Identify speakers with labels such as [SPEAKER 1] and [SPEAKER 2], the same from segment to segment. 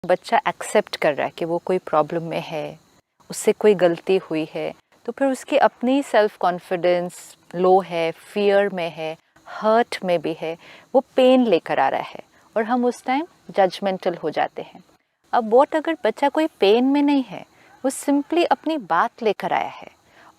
[SPEAKER 1] बच्चा एक्सेप्ट कर रहा है कि वो कोई प्रॉब्लम में है, उससे कोई गलती हुई है, तो फिर उसकी अपनी सेल्फ कॉन्फिडेंस लो है, फियर में है, हर्ट में भी है, वो पेन लेकर आ रहा है और हम उस टाइम जजमेंटल हो जाते हैं। अब वॉट अगर बच्चा कोई पेन में नहीं है, वो सिंपली अपनी बात लेकर आया है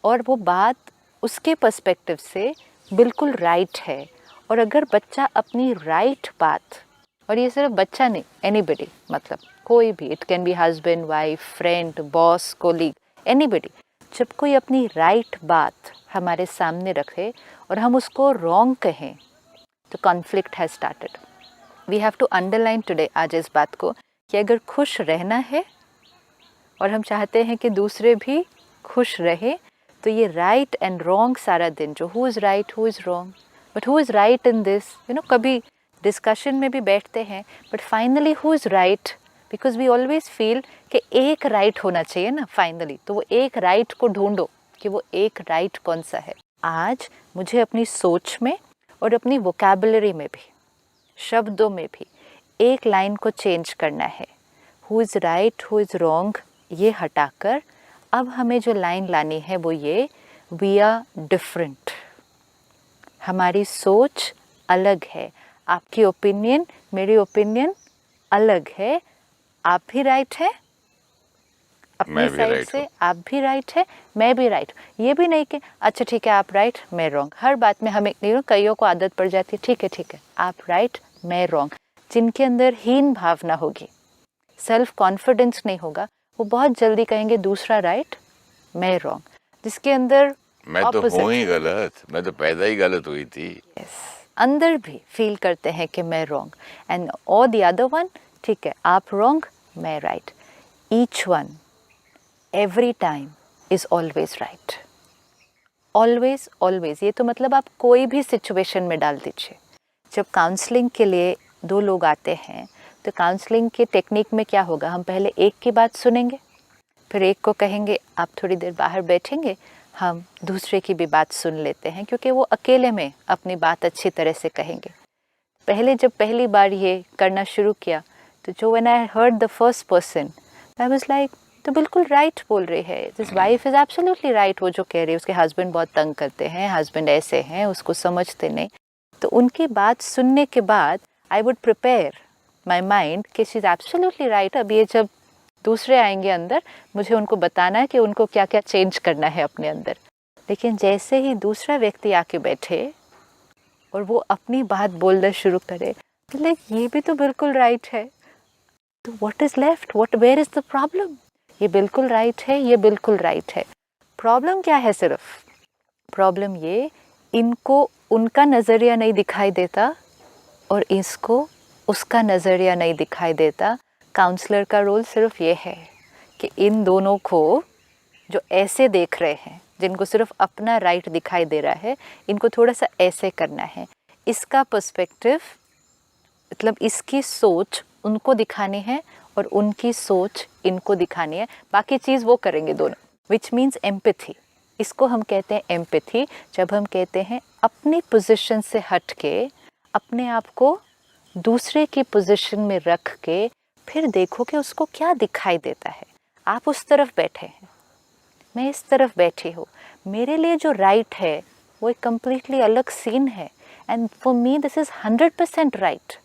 [SPEAKER 1] और वो बात उसके पर्सपेक्टिव से बिल्कुल राइट है, और अगर बच्चा अपनी राइट बात, और ये सिर्फ बच्चा नहीं, एनीबडी, मतलब कोई भी, it can be husband, wife, friend, boss, colleague, anybody, जब कोई अपनी राइट बात हमारे सामने रखे और हम उसको रॉन्ग कहें, तो conflict has started. We have to underline today, आज इस बात को, कि अगर खुश रहना है और हम चाहते हैं कि दूसरे भी खुश रहे, तो ये राइट एंड रॉन्ग सारा दिन, जो who is right, who is wrong, but who is right in this, कभी डिस्कशन में भी बैठते हैं, but finally who is right, because we always feel कि एक राइट होना चाहिए ना फाइनली, तो वो एक राइट को ढूंढो कि वो एक राइट कौन सा है। आज मुझे अपनी सोच में और अपनी वोकैबुलरी में भी, शब्दों में भी एक लाइन को चेंज करना है। Who is right, who is wrong, ये हटाकर अब हमें जो लाइन लानी है वो ये, वी आर डिफरेंट। हमारी सोच अलग है, आपकी ओपिनियन, मेरी ओपिनियन अलग है। आप भी राइट है अपनी साइड से, आप भी राइट है, मैं भी राइट। ये भी नहीं कि अच्छा ठीक है आप राइट मैं रॉन्ग, हर बात में हमें कईयों को आदत पड़ जाती है, ठीक है आप राइट मैं रॉन्ग। जिनके अंदर हीन भावना होगी, सेल्फ कॉन्फिडेंस नहीं होगा, वो बहुत जल्दी कहेंगे दूसरा राइट मैं रॉन्ग। जिसके अंदर
[SPEAKER 2] मैं तो हूँ ही गलत, मैं तो पैदा ही गलत हुई थी,
[SPEAKER 1] अंदर भी फील करते हैं कि मैं रॉन्ग, एंड और द अदर वन, ठीक है आप रॉन्ग मैं right. Each one every time is always right, always always. ये तो मतलब आप कोई भी सिचुएशन में डाल दीजिए। जब काउंसलिंग के लिए दो लोग आते हैं, तो काउंसलिंग के टेक्निक में क्या होगा, हम पहले एक की बात सुनेंगे, फिर एक को कहेंगे आप थोड़ी देर बाहर बैठेंगे, हम दूसरे की भी बात सुन लेते हैं, क्योंकि वो अकेले में अपनी बात अच्छी तरह से कहेंगे। पहले जब पहली बार ये करना शुरू किया, तो जो when I heard the first person, I was like, तो बिल्कुल राइट बोल रही है, this wife is absolutely right, वो जो कह रही है, उसके हस्बैंड बहुत तंग करते हैं, हस्बैंड ऐसे हैं, उसको समझते नहीं। तो उनकी बात सुनने के बाद I would prepare my mind कि शी इज़ एब्सोल्युटली राइट। अब ये जब दूसरे आएंगे अंदर, मुझे उनको बताना है कि उनको क्या क्या चेंज करना है अपने अंदर। लेकिन जैसे ही दूसरा व्यक्ति आके बैठे और वो अपनी बात बोलना शुरू करे, लाइक ये भी तो बिल्कुल राइट है, तो what is left, where is the problem? ये बिल्कुल राइट है, ये बिल्कुल राइट है, प्रॉब्लम क्या है? सिर्फ प्रॉब्लम ये, इनको उनका नज़रिया नहीं दिखाई देता और इसको उसका नज़रिया नहीं दिखाई देता। काउंसलर का रोल सिर्फ ये है कि इन दोनों को, जो ऐसे देख रहे हैं, जिनको सिर्फ अपना राइट दिखाई दे रहा है, इनको थोड़ा सा ऐसे करना है। इसका पर्सपेक्टिव, मतलब इसकी सोच उनको दिखानी है और उनकी सोच इनको दिखानी है। बाकी चीज़ वो करेंगे दोनों, विच मीन्स एम्पैथी। इसको हम कहते हैं एम्पैथी, जब हम कहते हैं अपनी पोजीशन से हट के अपने आप को दूसरे की पोजीशन में रख के फिर देखो कि उसको क्या दिखाई देता है। आप उस तरफ बैठे हैं, मैं इस तरफ बैठी हूँ, मेरे लिए जो राइट है वो एक कम्प्लीटली अलग सीन है, and for me this is 100% right,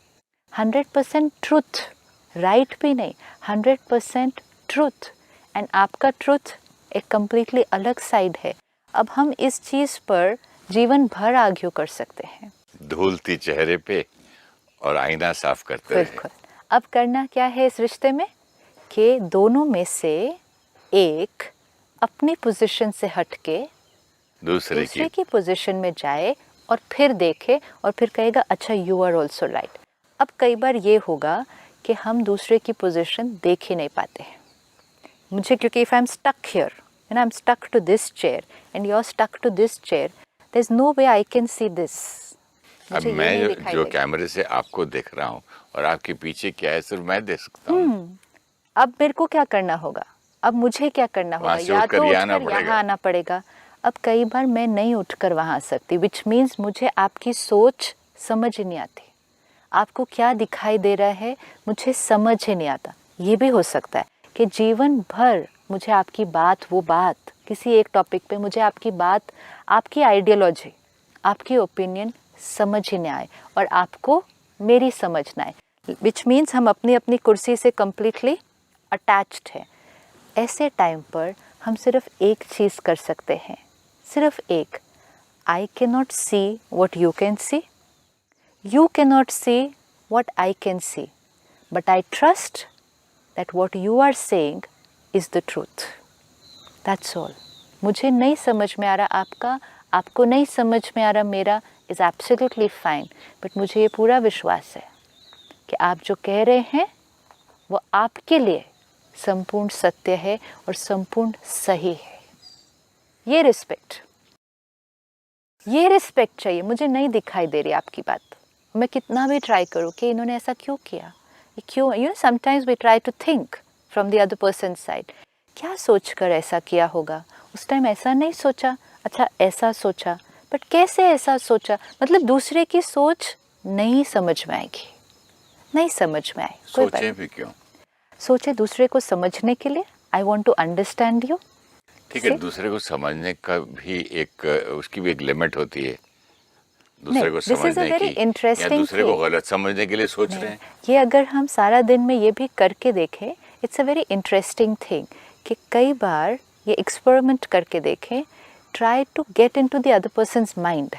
[SPEAKER 1] 100% truth, right भी नहीं, 100% ट्रूथ, एंड आपका ट्रूथ एक कम्प्लीटली अलग साइड है। अब हम इस चीज़ पर जीवन भर आर्ग्यू कर सकते हैं,
[SPEAKER 2] धूलती चेहरे पे और आईना साफ करते रहे।
[SPEAKER 1] बिल्कुल। अब करना क्या है इस रिश्ते में, कि दोनों में से एक अपनी पोजीशन से हटके दूसरे की पोजीशन में जाए और फिर देखे और फिर कहेगा अच्छा यू आर ऑल्सो राइट। अब कई बार ये होगा कि हम दूसरे की पोजीशन देख ही नहीं पाते हैं। मुझे, क्योंकि if I am stuck here and I am stuck to this chair and you are stuck to this chair, there is no way I can see this.
[SPEAKER 2] अब मैं जो कैमरे से आपको देख रहा हूँ और आपके पीछे क्या है सिर्फ मैं देख सकता हूँ।
[SPEAKER 1] अब मेरे को क्या करना होगा, अब मुझे क्या करना होगा, या तो उठकर यहाँ आना पड़ेगा। अब कई बार मैं नहीं उठकर वहाँ आ सकती, विच मीन्स मुझे आपकी सोच समझ नहीं आती, आपको क्या दिखाई दे रहा है मुझे समझ ही नहीं आता। ये भी हो सकता है कि जीवन भर मुझे आपकी बात, वो बात, किसी एक टॉपिक पे मुझे आपकी बात, आपकी आइडियोलॉजी, आपकी ओपिनियन समझ ही नहीं आए और आपको मेरी समझ ना आए, विच मीन्स हम अपनी अपनी कुर्सी से कम्प्लीटली अटैच्ड हैं। ऐसे टाइम पर हम सिर्फ एक चीज़ कर सकते हैं, सिर्फ एक, I can not see what you can see, you cannot see what I can see, but I trust that what you are saying is the truth. That's all. मुझे नहीं समझ में आ रहा आपका, आपको नहीं समझ में आ रहा मेरा, is absolutely fine. But मुझे ये पूरा विश्वास है कि आप जो कह रहे हैं वो आपके लिए संपूर्ण सत्य है और संपूर्ण सही है। ये रिस्पेक्ट चाहिए। मुझे नहीं दिखाई दे रही आपकी बात, मैं कितना भी ट्राई करूँ कि इन्होंने ऐसा क्यों किया, ये क्यों, you know sometimes we try to think from the other person side, क्या सोच कर ऐसा किया होगा, उस टाइम ऐसा नहीं सोचा, अच्छा ऐसा सोचा, बट कैसे ऐसा सोचा, मतलब दूसरे की सोच नहीं समझ में आएगी, नहीं समझ में आए,
[SPEAKER 2] सोचे भी क्यों,
[SPEAKER 1] सोचे दूसरे को समझने के लिए, I want to understand you.
[SPEAKER 2] ठीक है, दूसरे को समझने का भी एक, उसकी भी एक लिमिट होती है, दूसरे को समझने की, या दूसरे को गलत समझने के लिए सोच रहे हैं।
[SPEAKER 1] ये अगर हम सारा दिन में ये भी करके देखें, it's a very interesting thing कि कई बार ये एक्सपेरिमेंट करके देखें, try to get into the other person's mind.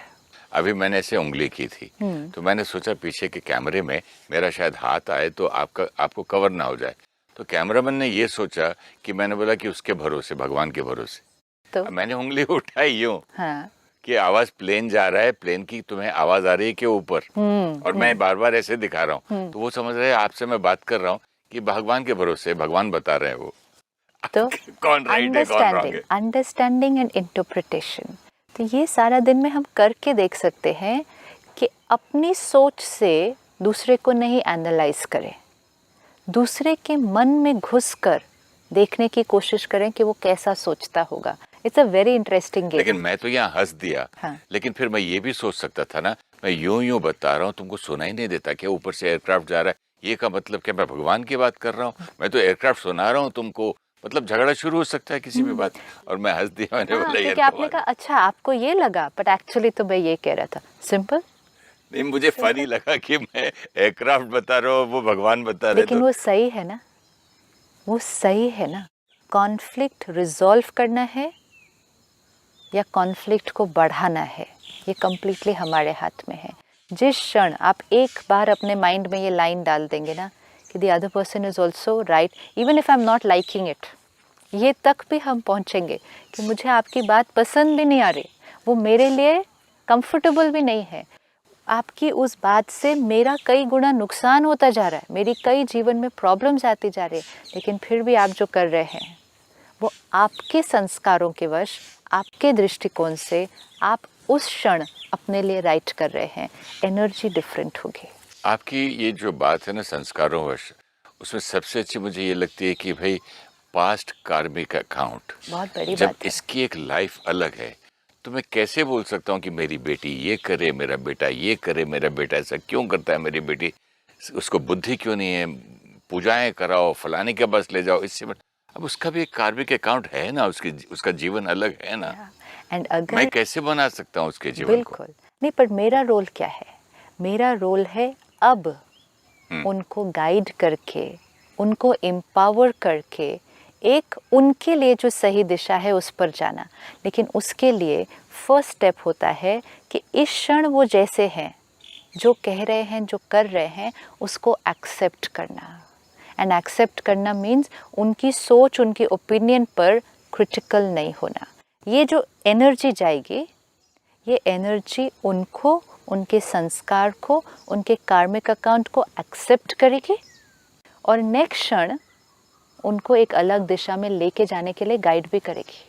[SPEAKER 2] अभी मैंने ऐसे उंगली की थी, तो मैंने सोचा पीछे के कैमरे में मेरा शायद हाथ आए तो आपको कवर ना हो जाए, तो कैमरामैन ने ये सोचा कि मैंने बोला कि उसके भरोसे, भगवान के भरोसे, तो मैंने उंगली उठाई यूं, हाँ, कि आवाज प्लेन जा रहा है, प्लेन की तुम्हें आवाज आ रही है कि ऊपर, और मैं बार बार ऐसे दिखा रहा हूँ, तो वो समझ रहे हैं आपसे मैं बात कर रहा हूँ कि भगवान के भरोसे, भगवान बता रहे हैं वो।
[SPEAKER 1] तो
[SPEAKER 2] कौन राइट है कौन रॉन्ग है,
[SPEAKER 1] अंडरस्टैंडिंग एंड इंटरप्रिटेशन। तो ये सारा दिन में हम करके देख सकते हैं कि अपनी सोच से दूसरे को नहीं एनालाइज करें, दूसरे के मन में घुसकर देखने की कोशिश करें कि वो कैसा सोचता होगा। It's a very interesting game.
[SPEAKER 2] लेकिन मैं तो यहाँ हंस दिया, हाँ। लेकिन फिर मैं ये भी सोच सकता था ना, मैं यूं बता रहा हूँ, तुमको सुनाई नहीं देता क्या ऊपर से एयरक्राफ्ट जा रहा है, ये का मतलब क्या मैं भगवान की बात कर रहा हूँ, मैं तो एयरक्राफ्ट सुना रहा हूँ तुमको, मतलब झगड़ा शुरू हो सकता है किसी भी बात, और मैं हंस दिया, मैंने बोला
[SPEAKER 1] क्योंकि आपने कहा अच्छा आपको ये लगा, बट एक्चुअली तो मैं ये कह रहा था, सिंपल।
[SPEAKER 2] नहीं, मुझे फनी लगा कि मैं एयरक्राफ्ट बता रहा हूँ, वो भगवान बता रहे,
[SPEAKER 1] लेकिन वो सही है ना, वो सही है ना। कॉन्फ्लिक्ट रिजॉल्व करना है या कॉन्फ्लिक्ट को बढ़ाना है, ये कम्प्लीटली हमारे हाथ में है। जिस क्षण आप एक बार अपने माइंड में ये लाइन डाल देंगे ना कि the other person is also right, even if I am not liking it, ये तक भी हम पहुंचेंगे कि मुझे आपकी बात पसंद भी नहीं आ रही, वो मेरे लिए कंफर्टेबल भी नहीं है, आपकी उस बात से मेरा कई गुना नुकसान होता जा रहा है, मेरी कई जीवन में प्रॉब्लम्स आती जा रही है, लेकिन फिर भी आप जो कर रहे हैं वो आपके संस्कारों के वश, आपके दृष्टिकोण से आप उस क्षण अपने लिए राइट कर रहे हैं, एनर्जी डिफरेंट होगी।
[SPEAKER 2] आपकी ये जो बात है ना संस्कारों वश, उसमें सबसे अच्छी मुझे ये लगती है कि भाई पास्ट कार्मिक अकाउंट,
[SPEAKER 1] बहुत बड़ी
[SPEAKER 2] जब
[SPEAKER 1] बात है।
[SPEAKER 2] इसकी एक लाइफ अलग है, तो मैं कैसे बोल सकता हूँ कि मेरी बेटी ये करे, मेरा बेटा ये करे, मेरा बेटा ऐसा क्यों करता है, मेरी बेटी उसको बुद्धि क्यों नहीं है, पूजाएं कराओ, फलाने के पास ले जाओ, इससे अब उसका भी एक कार्मिक अकाउंट है ना, उसका जीवन अलग है ना,
[SPEAKER 1] एंड अगर
[SPEAKER 2] मैं कैसे बना सकता हूँ उसके जीवन
[SPEAKER 1] बिल्कुल को? नहीं, पर मेरा रोल क्या है, मेरा रोल है अब उनको गाइड करके, उनको एम्पावर करके एक उनके लिए जो सही दिशा है उस पर जाना। लेकिन उसके लिए फर्स्ट स्टेप होता है कि इस क्षण वो जैसे हैं, जो कह रहे हैं, जो कर रहे हैं, उसको एक्सेप्ट करना। एंड एक्सेप्ट करना मीन्स उनकी सोच, उनकी ओपिनियन पर क्रिटिकल नहीं होना। ये जो एनर्जी जाएगी, ये एनर्जी उनको, उनके संस्कार को, उनके कार्मिक अकाउंट को एक्सेप्ट करेगी और नेक्स्ट क्षण उनको एक अलग दिशा में लेके जाने के लिए गाइड भी करेगी,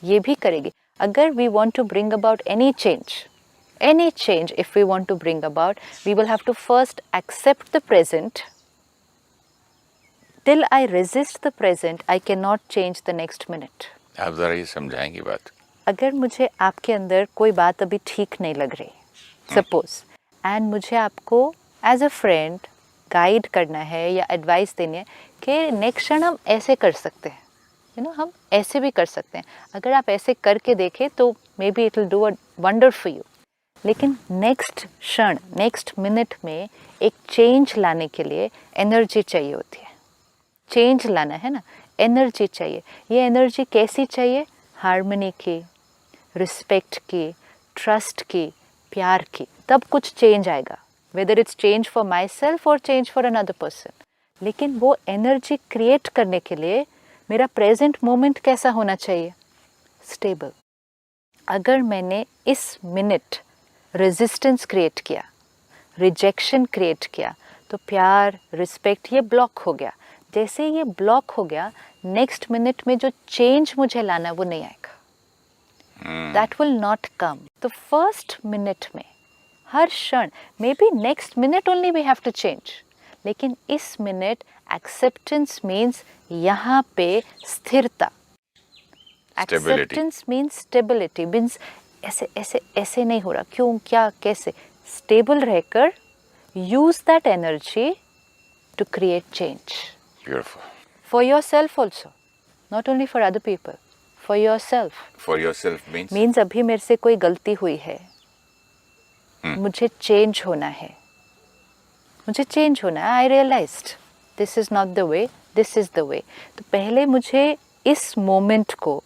[SPEAKER 1] ये भी करेगी। अगर we want to bring about any change if we want to bring about, we will have to first accept the present. Till I resist the present, I cannot change the next minute.
[SPEAKER 2] आप जरा ये समझाएंगे बात।
[SPEAKER 1] अगर मुझे आपके अंदर कोई बात अभी ठीक नहीं लग रही, सपोज, एंड मुझे आपको एज अ फ्रेंड गाइड करना है या एडवाइस देनी है कि नेक्स्ट क्षण हम ऐसे कर सकते हैं, हम ऐसे भी कर सकते हैं। अगर आप ऐसे करके देखें तो may be it will do a wonder for you. लेकिन नेक्स्ट क्षण, नेक्स्ट मिनट में एक चेंज लाने के लिए एनर्जी चाहिए होती है। चेंज लाना है ना, एनर्जी चाहिए। ये एनर्जी कैसी चाहिए? हार्मनी की, रिस्पेक्ट की, ट्रस्ट की, प्यार की, तब कुछ चेंज आएगा। Whether it's change for my self और चेंज फॉर अनदर पर्सन। लेकिन वो एनर्जी क्रिएट करने के लिए मेरा प्रेजेंट मोमेंट कैसा होना चाहिए? स्टेबल। अगर मैंने इस मिनट रेजिस्टेंस क्रिएट किया, रिजेक्शन क्रिएट किया, तो प्यार, रिस्पेक्ट ये ब्लॉक हो गया। जैसे ये ब्लॉक हो गया, नेक्स्ट मिनट में जो चेंज मुझे लाना वो नहीं आएगा। That will not come. तो फर्स्ट मिनट में, हर क्षण, maybe next minute only we have to change, लेकिन इस मिनट एक्सेप्टेंस मीन्स यहाँ पे स्थिरता। एक्सेप्टेंस मीन्स स्टेबिलिटी, मीन्स ऐसे ऐसे ऐसे नहीं हो रहा, क्यों, क्या, कैसे। स्टेबल रहकर use that energy to create change.
[SPEAKER 2] Beautiful.
[SPEAKER 1] For yourself also, not only for other people, for yourself.
[SPEAKER 2] For yourself
[SPEAKER 1] means अभी मेरे से कोई गलती हुई है, मुझे चेंज होना है, मुझे चेंज होना है। I realised this is not the way, this is the way. तो पहले मुझे इस मोमेंट को,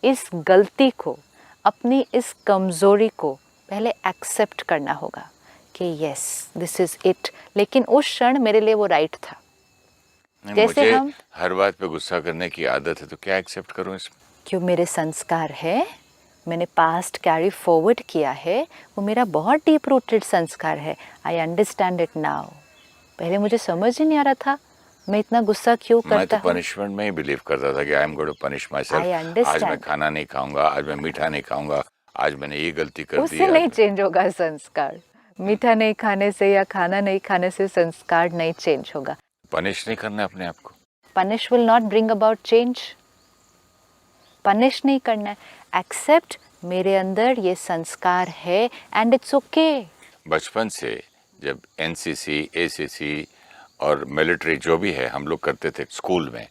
[SPEAKER 1] इस गलती को, अपनी इस कमज़ोरी को पहले एक्सेप्ट करना होगा कि यस दिस इज़ इट। लेकिन उस क्षण मेरे लिए वो राइट था। जैसे
[SPEAKER 2] मुझे
[SPEAKER 1] हम
[SPEAKER 2] हर बात पे गुस्सा करने की आदत है, तो क्या एक्सेप्ट करूं इसमें?
[SPEAKER 1] क्यों, मेरे संस्कार है, मैंने पास्ट कैरी फॉरवर्ड किया है, वो मेरा बहुत डीप रूटेड संस्कार है। I understand it now. पहले मुझे समझ ही नहीं आ रहा था मैं इतना गुस्सा क्यों करता हूँ।
[SPEAKER 2] मैं तो पनिशमेंट में ही बिलीव करता था कि I am going to punish myself. आज मैं खाना नहीं खाऊंगा, आज मैं मीठा नहीं खाऊंगा, आज मैंने ये गलती कर दी।
[SPEAKER 1] उससे नहीं चेंज होगा संस्कार। मीठा नहीं खाने से या खाना नहीं खाने से संस्कार नहीं चेंज होगा।
[SPEAKER 2] पनिश नहीं करना अपने आप को।
[SPEAKER 1] Punish will not bring about change. Punish नहीं करना है, एक्सेप्ट मेरे अंदर ये संस्कार है एंड इट्स ओके।
[SPEAKER 2] बचपन से जब एनसीसी, एसीसी और मिलिट्री जो भी है हम लोग करते थे स्कूल में,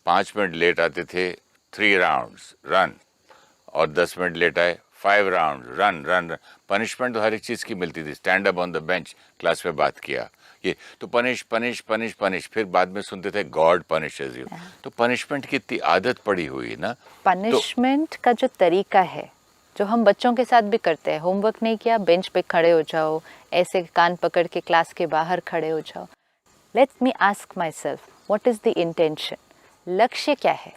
[SPEAKER 2] 5 मिनट लेट आते थे 3 राउंड्स रन, और 10 मिनट लेट आए 5 राउंड रन रन। पनिशमेंट तो हर एक चीज़ की मिलती थी। Stand up on the bench, class में बात किया, ये तो पनिश पनिश पनिश पनिश। फिर बाद में सुनते थे गॉड पनिशेस यू। तो पनिशमेंट की इतनी आदत पड़ी हुई ना।
[SPEAKER 1] पनिशमेंट का जो तरीका है, जो हम बच्चों के साथ भी करते हैं, होमवर्क नहीं किया बेंच पे खड़े हो जाओ, ऐसे कान पकड़ के क्लास के बाहर खड़े हो जाओ। Let me ask my self, what is the intention? लक्ष्य क्या है?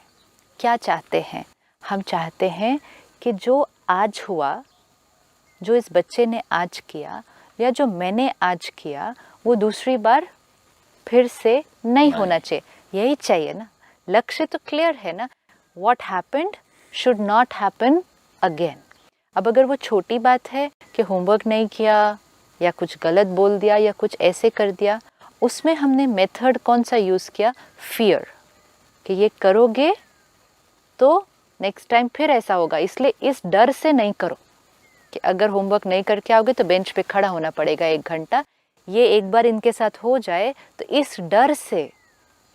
[SPEAKER 1] क्या चाहते हैं हम? चाहते हैं कि जो आज हुआ, जो इस बच्चे ने आज किया या जो मैंने आज किया, वो दूसरी बार फिर से नहीं होना चाहिए। यही चाहिए ना। लक्ष्य तो क्लियर है ना। What happened should not happen again. अब अगर वो छोटी बात है कि होमवर्क नहीं किया या कुछ गलत बोल दिया या कुछ ऐसे कर दिया, उसमें हमने मेथड कौन सा यूज़ किया? फियर, कि ये करोगे तो नेक्स्ट टाइम फिर ऐसा होगा, इसलिए इस डर से नहीं करो कि अगर होमवर्क नहीं करके आओगे तो बेंच पे खड़ा होना पड़ेगा 1 घंटा। ये एक बार इनके साथ हो जाए तो इस डर से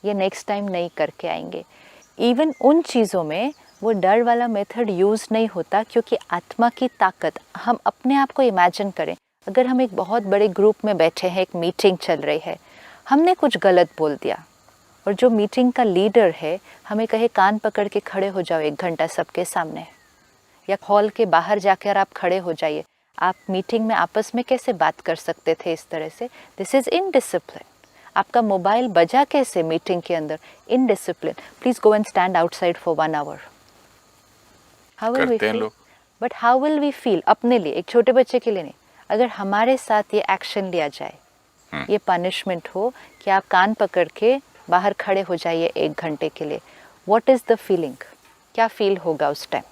[SPEAKER 1] ये नेक्स्ट टाइम नहीं करके आएंगे। इवन उन चीज़ों में वो डर वाला मेथड यूज़ नहीं होता, क्योंकि आत्मा की ताकत, हम अपने आप को इमेजिन करें, अगर हम एक बहुत बड़े ग्रुप में बैठे हैं, एक मीटिंग चल रही है, हमने कुछ गलत बोल दिया और जो मीटिंग का लीडर है हमें कहे कान पकड़ के खड़े हो जाओ 1 घंटा सबके सामने, या हॉल के बाहर जाकर आप खड़े हो जाइए। आप मीटिंग में आपस में कैसे बात कर सकते थे इस तरह से? This is indiscipline. आपका मोबाइल बजा कैसे मीटिंग के अंदर? Indiscipline. Please go and stand outside for 1 hour. How will we feel? But how will we feel अपने लिए, एक छोटे बच्चे के लिए नहीं। अगर हमारे साथ ये एक्शन लिया जाए, ये पनिशमेंट हो कि आप कान पकड़ के बाहर खड़े हो जाइए 1 घंटे के लिए, व्हाट इज़ द फीलिंग? क्या फील होगा उस टाइम?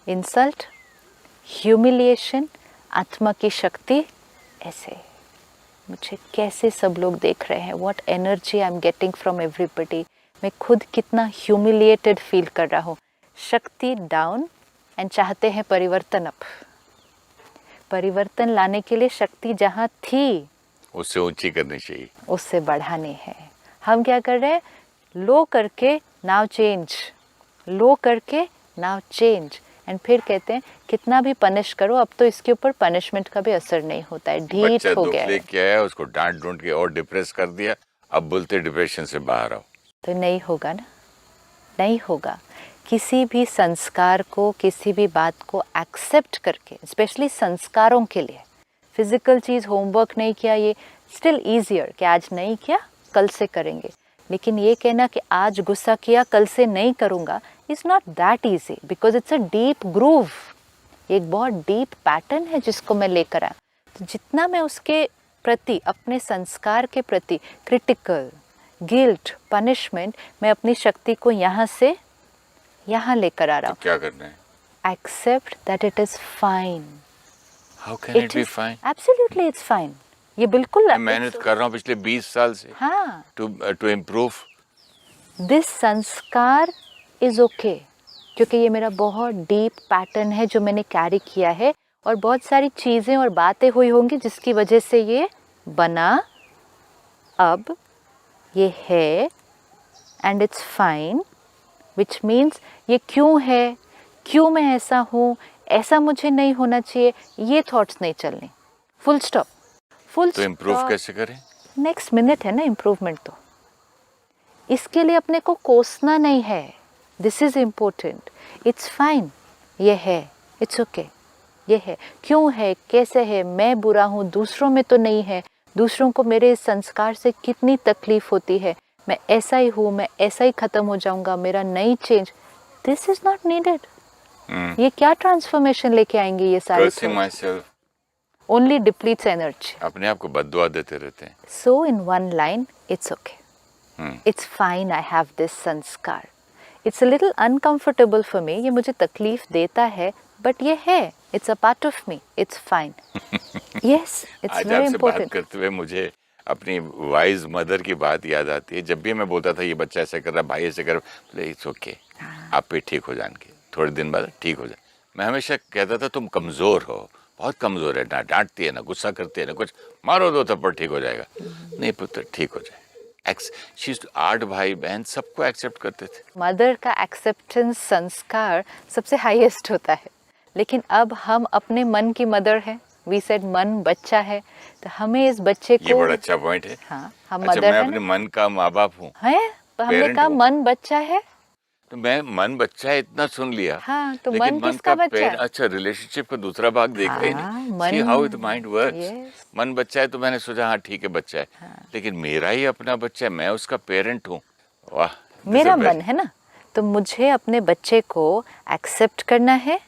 [SPEAKER 1] इंसल्ट, ह्यूमिलिएशन, आत्मा की शक्ति। ऐसे मुझे कैसे सब लोग देख रहे हैं, what energy I am getting from everybody. मैं खुद कितना ह्यूमिलिएटेड फील कर रहा हूँ। शक्ति डाउन एंड चाहते हैं परिवर्तन अप। परिवर्तन लाने के लिए शक्ति जहाँ थी
[SPEAKER 2] उससे ऊंची करनी चाहिए,
[SPEAKER 1] उससे बढ़ानी है। हम क्या कर रहे हैं, लो करके नाउ चेंज, लो करके नाउ चेंज, एंड फिर कहते हैं कितना भी पनिश करो अब तो इसके ऊपर पनिशमेंट का भी असर नहीं होता है, ढीठ
[SPEAKER 2] बच्चा
[SPEAKER 1] हो
[SPEAKER 2] दुख
[SPEAKER 1] गया है।
[SPEAKER 2] लेके आया, उसको डांट ढूंढ के और डिप्रेस कर दिया, अब बोलते डिप्रेशन से बाहर आओ।
[SPEAKER 1] तो नहीं होगा ना, नहीं होगा। किसी भी संस्कार को, किसी भी बात को एक्सेप्ट करके, स्पेशली संस्कारों के लिए, फिजिकल चीज़ होमवर्क नहीं किया, ये स्टिल ईजियर कि आज नहीं किया कल से करेंगे, लेकिन ये कहना कि आज गुस्सा किया कल से नहीं करूँगा is not that easy, because it's a deep groove, एक बहुत डीप पैटर्न है जिसको मैं लेकर आया। तो जितना मैं उसके प्रति, अपने संस्कार के प्रति क्रिटिकल, गिल्ट, पनिशमेंट, मैं अपनी शक्ति को यहाँ से यहाँ लेकर आ रहा
[SPEAKER 2] तो क्या करना है?
[SPEAKER 1] हूँ। Accept that it is fine.
[SPEAKER 2] How can it be fine?
[SPEAKER 1] Absolutely it's fine. ये बिल्कुल
[SPEAKER 2] मैं मेहनत कर रहा हूँ पिछले 20 साल से
[SPEAKER 1] हाँ,
[SPEAKER 2] टू इम्प्रूव।
[SPEAKER 1] दिस संस्कार इज ओके, क्योंकि ये मेरा बहुत डीप पैटर्न है जो मैंने कैरी किया है, और बहुत सारी चीज़ें और बातें हुई होंगी जिसकी वजह से ये बना, अब ये है, and it's fine, which means ये क्यों है, क्यों मैं ऐसा हूँ, ऐसा मुझे नहीं होना चाहिए, ये थॉट्स नहीं चलने, फुल स्टॉप, फुल
[SPEAKER 2] तो इम्प्रूव कैसे करें?
[SPEAKER 1] नेक्स्ट मिनट है ना इम्प्रूवमेंट। तो इसके लिए अपने को कोसना नहीं है, this is important, it's fine, ये है, इट्स ओके, ये है, क्यों है, कैसे है, मैं बुरा हूँ, दूसरों में तो नहीं है, दूसरों को मेरे इस संस्कार से कितनी तकलीफ होती है, मैं ऐसा ही हूँ, मैं ऐसा ही ख़त्म हो जाऊँगा, मेरा नहीं change, this is not needed. ये क्या ट्रांसफॉर्मेशन लेके आएंगे ये सारे?
[SPEAKER 2] Cursing myself,
[SPEAKER 1] only depletes energy.
[SPEAKER 2] अपने आप को बद्दुआ देते रहते हैं।
[SPEAKER 1] So in one line, it's okay, it's fine, I have this sanskar, it's a little uncomfortable for me, ये मुझे तकलीफ देता है, बट ये है, it's a part of me, it's fine. Yes, it's
[SPEAKER 2] आज
[SPEAKER 1] वेरी
[SPEAKER 2] आपसे बात
[SPEAKER 1] इंपॉर्टेंट।
[SPEAKER 2] करते हुए मुझे अपनी वाइज मदर की बात याद आती है। जब भी मैं बोलता था ये बच्चा ऐसे कर रहा है, भाई ऐसे कर रहा है, बोले इट्स ओके, आप पे ठीक हो जाएंगे, थोड़े दिन बाद ठीक हो जाए। मैं हमेशा कहता था तुम कमज़ोर हो, बहुत कमज़ोर है, ना डांटती है, ना गुस्सा करती है, ना कुछ, मारो दो थप्पड़ ठीक हो जाएगा। नहीं पुत्र, ठीक हो जाए। 8 भाई बहन सबको एक्सेप्ट करते थे।
[SPEAKER 1] मदर का एक्सेप्टेंस संस्कार सबसे हाईएस्ट होता है, लेकिन अब हम अपने मन की मदर हैं, वी सेड मन बच्चा है, तो हमें इस बच्चे
[SPEAKER 2] ये
[SPEAKER 1] को,
[SPEAKER 2] बड़ा अच्छा पॉइंट है।
[SPEAKER 1] हाँ, हम
[SPEAKER 2] अच्छा,
[SPEAKER 1] मदर
[SPEAKER 2] मैं
[SPEAKER 1] है
[SPEAKER 2] अपने
[SPEAKER 1] ना,
[SPEAKER 2] मन का माँ बाप हूँ,
[SPEAKER 1] है, तो हमने
[SPEAKER 2] parent
[SPEAKER 1] कहा
[SPEAKER 2] हूँ।
[SPEAKER 1] मन बच्चा है,
[SPEAKER 2] तो मैं मन बच्चा है इतना सुन लिया,
[SPEAKER 1] हाँ, तो
[SPEAKER 2] लेकिन
[SPEAKER 1] मन
[SPEAKER 2] मन
[SPEAKER 1] किसका
[SPEAKER 2] का
[SPEAKER 1] बच्चा है?
[SPEAKER 2] अच्छा रिलेशनशिप का दूसरा भाग देखा ही
[SPEAKER 1] हाँ,
[SPEAKER 2] नहीं।
[SPEAKER 1] मन,
[SPEAKER 2] See how the mind works।
[SPEAKER 1] yes।
[SPEAKER 2] मन बच्चा है तो मैंने सोचा हाँ ठीक है बच्चा है, लेकिन मेरा ही अपना बच्चा है, मैं उसका पेरेंट हूँ। वाह, this
[SPEAKER 1] मेरा
[SPEAKER 2] is a
[SPEAKER 1] मन है ना, तो मुझे अपने बच्चे को एक्सेप्ट करना है,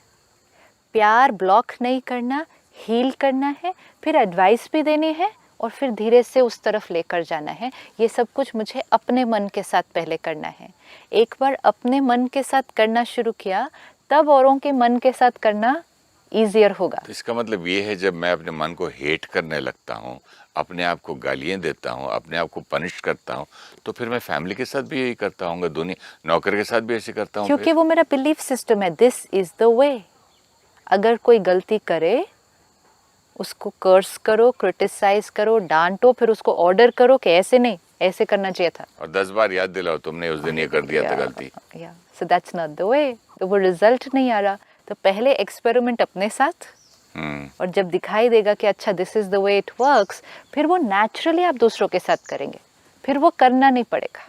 [SPEAKER 1] प्यार ब्लॉक नहीं करना, हील करना है, फिर एडवाइस भी देनी है, और फिर धीरे से उस तरफ लेकर जाना है। ये सब कुछ मुझे अपने मन के साथ पहले करना है। एक बार अपने मन के साथ करना शुरू किया, तब औरों के मन के साथ करना ईजियर होगा।
[SPEAKER 2] तो इसका मतलब ये है जब मैं अपने मन को हेट करने लगता हूँ, अपने आप को गालियाँ देता हूँ, अपने आप को पनिश करता हूँ, तो फिर मैं फैमिली के साथ भी यही करता हूँ, दुनिया नौकर के साथ भी ऐसे करता हूँ।
[SPEAKER 1] क्योंकि वो मेरा बिलीफ सिस्टम है, दिस इज द वे। अगर कोई गलती करे उसको कर्स करो, क्रिटिसाइज करो, डांटो, फिर उसको ऑर्डर करो कि ऐसे नहीं, ऐसे करना चाहिए था,
[SPEAKER 2] और 10 बार याद दिलाओ तुमने उस दिन ये कर दिया था गलती।
[SPEAKER 1] So that's not the way. तो वो रिजल्ट नहीं आ रहा, तो पहले एक्सपेरिमेंट अपने साथ, और जब दिखाई देगा कि अच्छा this is the way it works, फिर वो नेचुरली आप दूसरों के साथ करेंगे, फिर वो करना नहीं पड़ेगा,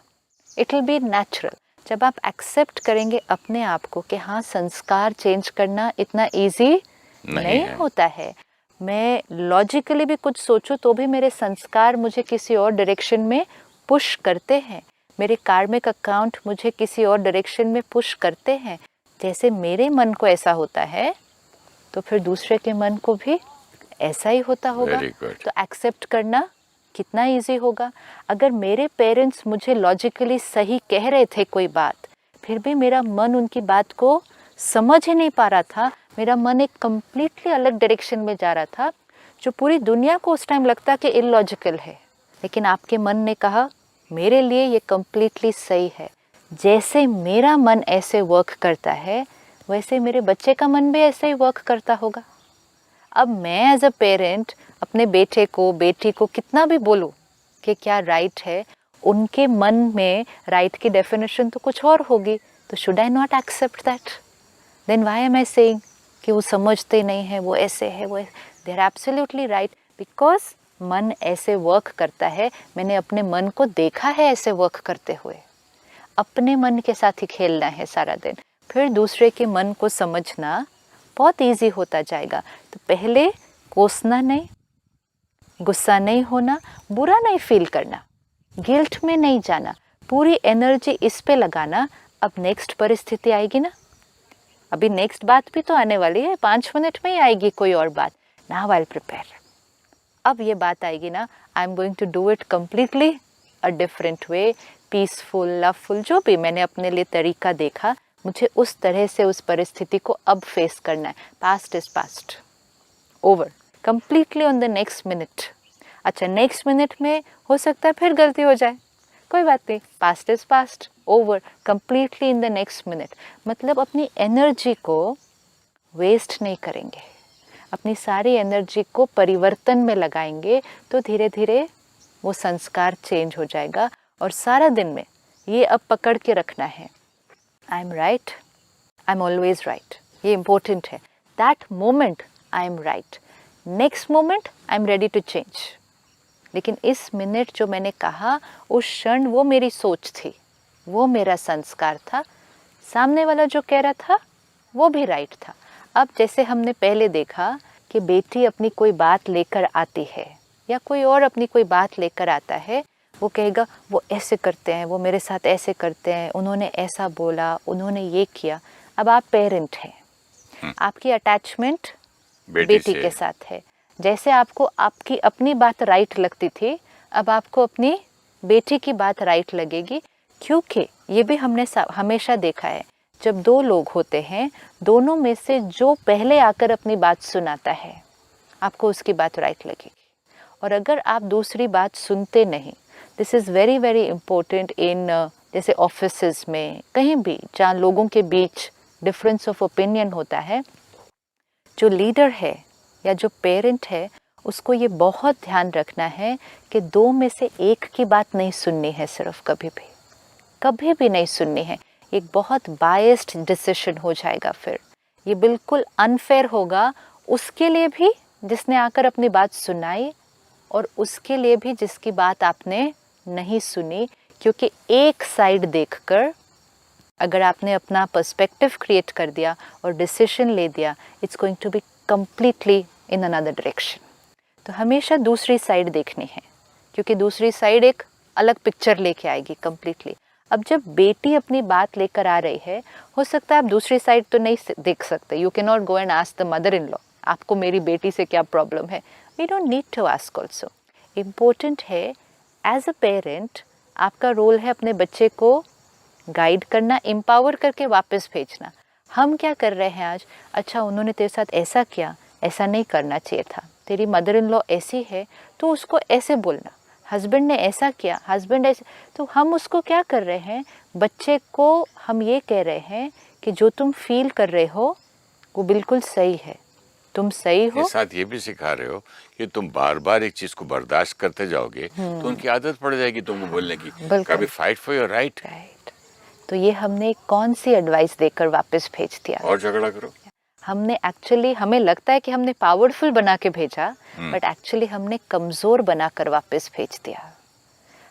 [SPEAKER 1] इट विल बी नेचुरल। जब आप एक्सेप्ट करेंगे अपने आप को कि हाँ संस्कार चेंज करना इतना इजी नहीं होता है, मैं लॉजिकली भी कुछ सोचूं तो भी मेरे संस्कार मुझे किसी और डायरेक्शन में पुश करते हैं, मेरे कार्मिक अकाउंट मुझे किसी और डायरेक्शन में पुश करते हैं। जैसे मेरे मन को ऐसा होता है तो फिर दूसरे के मन को भी ऐसा ही होता होगा। तो एक्सेप्ट करना कितना इजी होगा। अगर मेरे पेरेंट्स मुझे लॉजिकली सही कह रहे थे कोई बात, फिर भी मेरा मन उनकी बात को समझ ही नहीं पा रहा था, मेरा मन एक कम्प्लीटली अलग डायरेक्शन में जा रहा था, जो पूरी दुनिया को उस टाइम लगता कि इलॉजिकल है, लेकिन आपके मन ने कहा मेरे लिए ये कम्प्लीटली सही है। जैसे मेरा मन ऐसे वर्क करता है, वैसे मेरे बच्चे का मन भी ऐसे ही वर्क करता होगा। अब मैं एज अ पेरेंट अपने बेटे को, बेटी को कितना भी बोलूं कि क्या राइट है, उनके मन में राइट की डेफिनेशन तो कुछ और होगी, तो should I not accept that? Then why am I saying कि वो समझते नहीं है, वो ऐसे है, वो they are absolutely right, because मन ऐसे वर्क करता है। मैंने अपने मन को देखा है ऐसे वर्क करते हुए। अपने मन के साथ ही खेलना है सारा दिन, फिर दूसरे के मन को समझना बहुत इजी होता जाएगा। तो पहले कोसना नहीं, गुस्सा नहीं होना, बुरा नहीं फील करना, गिल्ट में नहीं जाना, पूरी एनर्जी इस पे लगाना। अब नेक्स्ट परिस्थिति आएगी ना, अभी नेक्स्ट बात भी तो आने वाली है, 5 मिनट में ही आएगी कोई और बात। Now I will prepare. अब ये बात आएगी ना, I am going to do it completely a different way, peaceful, loveful, जो भी मैंने अपने लिए तरीका देखा, मुझे उस तरह से उस परिस्थिति को अब फेस करना है। Past is past, over, completely on the next minute. अच्छा, नेक्स्ट मिनट में हो सकता है फिर गलती हो जाए, कोई बात नहीं, past is past, over, completely in the next minute. मतलब अपनी एनर्जी को वेस्ट नहीं करेंगे, अपनी सारी एनर्जी को परिवर्तन में लगाएंगे, तो धीरे धीरे वो संस्कार चेंज हो जाएगा। और सारा दिन में ये अब पकड़ के रखना है, I am right, I am always right, ये इम्पोर्टेंट है। That moment I am right, next moment I am ready to change. लेकिन इस मिनट जो मैंने कहा, उस क्षण वो मेरी सोच थी, वो मेरा संस्कार था, सामने वाला जो कह रहा था वो भी राइट था। अब जैसे हमने पहले देखा कि बेटी अपनी कोई बात लेकर आती है या कोई और अपनी कोई बात लेकर आता है, वो कहेगा वो ऐसे करते हैं, वो मेरे साथ ऐसे करते हैं, उन्होंने ऐसा बोला, उन्होंने ये किया। अब आप पेरेंट हैं, आपकी अटैचमेंट बेटी के साथ है। जैसे आपको आपकी अपनी बात राइट लगती थी, अब आपको अपनी बेटी की बात राइट लगेगी, क्योंकि ये भी हमने हमेशा देखा है, जब दो लोग होते हैं, दोनों में से जो पहले आकर अपनी बात सुनाता है, आपको उसकी बात राइट लगेगी। और अगर आप दूसरी बात सुनते नहीं, this is very very important in जैसे ऑफिसेज में, कहीं भी जहाँ लोगों के बीच डिफरेंस ऑफ ओपिनियन होता है, जो लीडर है या जो पेरेंट है, उसको ये बहुत ध्यान रखना है कि दो में से एक की बात नहीं सुननी है, सिर्फ कभी भी नहीं सुननी है। एक बहुत बायस्ड डिसीजन हो जाएगा, फिर ये बिल्कुल अनफेयर होगा उसके लिए भी जिसने आकर अपनी बात सुनाई, और उसके लिए भी जिसकी बात आपने नहीं सुनी। क्योंकि एक साइड देखकर अगर आपने अपना पर्सपेक्टिव क्रिएट कर दिया और डिसीजन ले दिया, it's going to be completely in another direction. तो हमेशा दूसरी साइड देखनी है, क्योंकि दूसरी साइड एक अलग पिक्चर लेके आएगी कम्प्लीटली। अब जब बेटी अपनी बात लेकर आ रही है, हो सकता है आप दूसरी साइड तो नहीं देख सकते, you can not go and ask the mother in law, आपको मेरी बेटी से क्या प्रॉब्लम है। We don't need to ask also. Important है एज अ पेरेंट, आपका रोल है अपने बच्चे को गाइड करना, एम्पावर करके वापस भेजना। हम क्या कर रहे हैं आज, अच्छा उन्होंने तेरे साथ ऐसा किया, ऐसा नहीं करना चाहिए था, तेरी मदर इन लॉ ऐसी है तो उसको ऐसे बोलना, हस्बैंड ने ऐसा किया, हस्बैंड ऐसे, तो हम उसको क्या कर रहे हैं, बच्चे को हम ये कह रहे हैं कि जो तुम फील कर रहे हो वो बिल्कुल सही है, तुम सही हो।
[SPEAKER 2] साथ ये भी सिखा रहे हो कि तुम बार बार एक चीज को बर्दाश्त करते जाओगे तो उनकी आदत पड़ जाएगी तुमको बोलने की, कभी फाइट फॉर योर राइट।
[SPEAKER 1] तो ये हमने कौन सी एडवाइस देकर वापस भेज दिया,
[SPEAKER 2] और झगड़ा करो।
[SPEAKER 1] हमने एक्चुअली, हमें लगता है कि हमने पावरफुल बना के भेजा, बट एक्चुअली हमने कमज़ोर बनाकर वापस भेज दिया।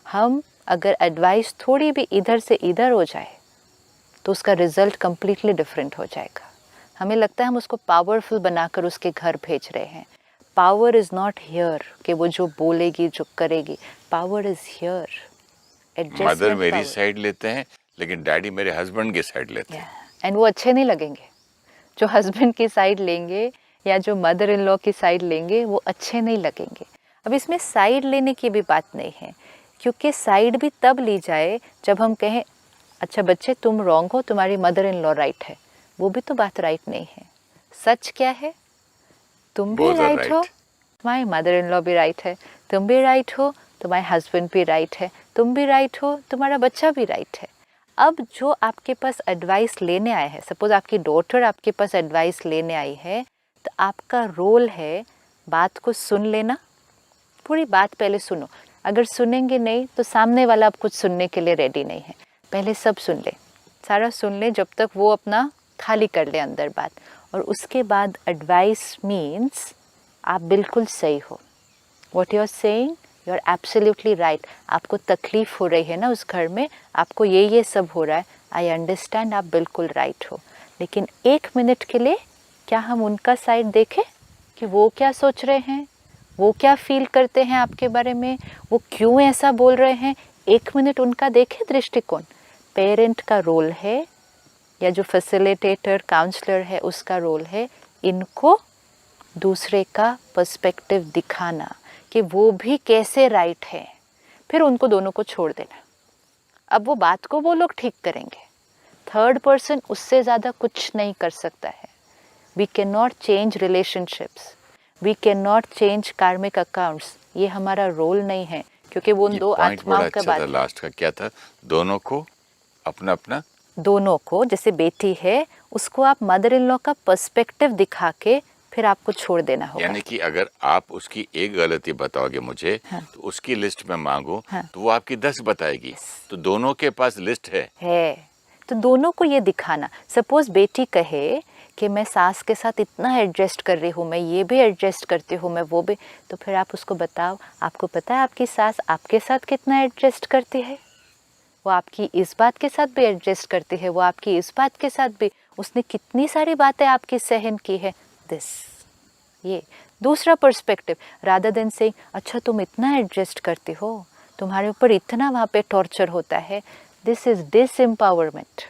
[SPEAKER 1] हम अगर एडवाइस थोड़ी भी इधर से इधर हो जाए तो उसका रिजल्ट कम्प्लीटली डिफरेंट हो जाएगा। हमें लगता है हम उसको पावरफुल बनाकर उसके घर भेज रहे हैं। पावर इज़ नॉट हियर कि वो जो बोलेगी, जो करेगी, पावर इज़ हियर।
[SPEAKER 2] मदर मेरी साइड लेते हैं, लेकिन डैडी मेरे हस्बैंड की साइड लेते हैं,
[SPEAKER 1] एंड वो अच्छे नहीं लगेंगे। जो हस्बैंड की साइड लेंगे या जो मदर इन लॉ की साइड लेंगे, वो अच्छे नहीं लगेंगे। अब इसमें साइड लेने की भी बात नहीं है, क्योंकि साइड भी तब ली जाए जब हम कहें अच्छा बच्चे तुम रॉन्ग हो, तुम्हारी मदर इन लॉ राइट है। वो भी तो बात राइट नहीं है। सच क्या है, तुम भी राइट हो, तुम्हारी मदर इन लॉ भी राइट है, तुम भी राइट हो, तुम्हारे हस्बैंड भी राइट है, तुम भी राइट हो, तुम्हारा बच्चा भी राइट है। अब जो आपके पास एडवाइस लेने आए हैं, सपोज आपकी डॉटर आपके पास एडवाइस लेने आई है, तो आपका रोल है बात को सुन लेना, पूरी बात पहले सुनो। अगर सुनेंगे नहीं तो सामने वाला अब कुछ सुनने के लिए रेडी नहीं है। पहले सब सुन ले, सारा सुन ले जब तक वो अपना खाली कर ले अंदर बात, और उसके बाद एडवाइस मीन्स आप बिल्कुल सही हो। What you are saying, you are absolutely right. आपको तकलीफ हो रही है ना उस घर में, आपको ये सब हो रहा है, आई अंडरस्टैंड, आप बिल्कुल राइट हो। लेकिन 1 मिनट के लिए क्या हम उनका साइड देखें कि वो क्या सोच रहे हैं, वो क्या फील करते हैं आपके बारे में, वो क्यों ऐसा बोल रहे हैं। 1 मिनट उनका देखें दृष्टिकोण। पेरेंट का रोल है या जो फैसिलिटेटर काउंसलर है उसका रोल है इनको दूसरे का पर्सपेक्टिव दिखाना कि वो भी कैसे राइट है, फिर उनको दोनों को छोड़ देना। अब वो बात को वो लोग ठीक करेंगे, थर्ड पर्सन उससे ज़्यादा कुछ नहीं कर सकता है। We can not change relationships, we can not change karmic accounts, ये हमारा रोल नहीं है, क्योंकि वो उन दो आत्माओं का बात है।
[SPEAKER 2] लास्ट का क्या था, दोनों को अपना अपना,
[SPEAKER 1] दोनों को, जैसे बेटी है उसको आप मदर इन लॉ का पर्सपेक्टिव दिखा के फिर आपको छोड़ देना होगा।
[SPEAKER 2] यानी कि अगर आप उसकी एक गलती बताओगे मुझे,
[SPEAKER 1] हाँ।
[SPEAKER 2] तो उसकी लिस्ट में मांगो,
[SPEAKER 1] हाँ।
[SPEAKER 2] तो वो आपकी 10 बताएगी। तो दोनों के पास लिस्ट है।
[SPEAKER 1] तो दोनों को ये दिखाना। सपोज बेटी कहे कि मैं सास के साथ इतना एडजस्ट कर रही हूँ, मैं ये भी एडजस्ट करती हूँ, मैं वो भी, तो फिर आप उसको बताओ, आपको पता है आपकी सास आपके साथ कितना एडजस्ट करती है, वो आपकी इस बात के साथ भी एडजस्ट करती है, वो आपकी इस बात के साथ भी, उसने कितनी सारी बातें आपकी सहन की है। दिस, ये दूसरा पर्सपेक्टिव, रादर देन से अच्छा तुम इतना एडजस्ट करती हो, तुम्हारे ऊपर इतना वहाँ पे टॉर्चर होता है। This is disempowerment.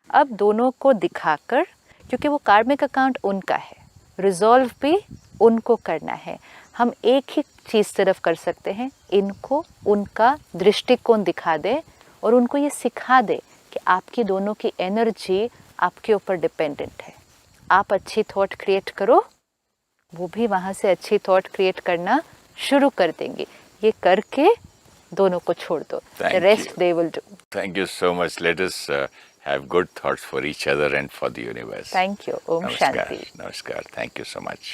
[SPEAKER 1] अब दोनों को दिखाकर, क्योंकि वो कार्मिक अकाउंट उनका है, रिजॉल्व भी उनको करना है, हम एक ही चीज़ तरफ कर सकते हैं, इनको उनका दृष्टिकोण दिखा दे और उनको ये सिखा दे कि आपकी दोनों की एनर्जी आपके ऊपर डिपेंडेंट है। आप अच्छी थॉट क्रिएट करो, वो भी वहाँ से अच्छी थॉट क्रिएट करना शुरू कर देंगे। ये करके दोनों को छोड़ दो, the rest they will do.
[SPEAKER 2] Thank you so much. Let us have good thoughts for each other and for the universe.
[SPEAKER 1] Thank you. Om
[SPEAKER 2] Namaskar.
[SPEAKER 1] Shanti.
[SPEAKER 2] Namaskar. Thank you so much.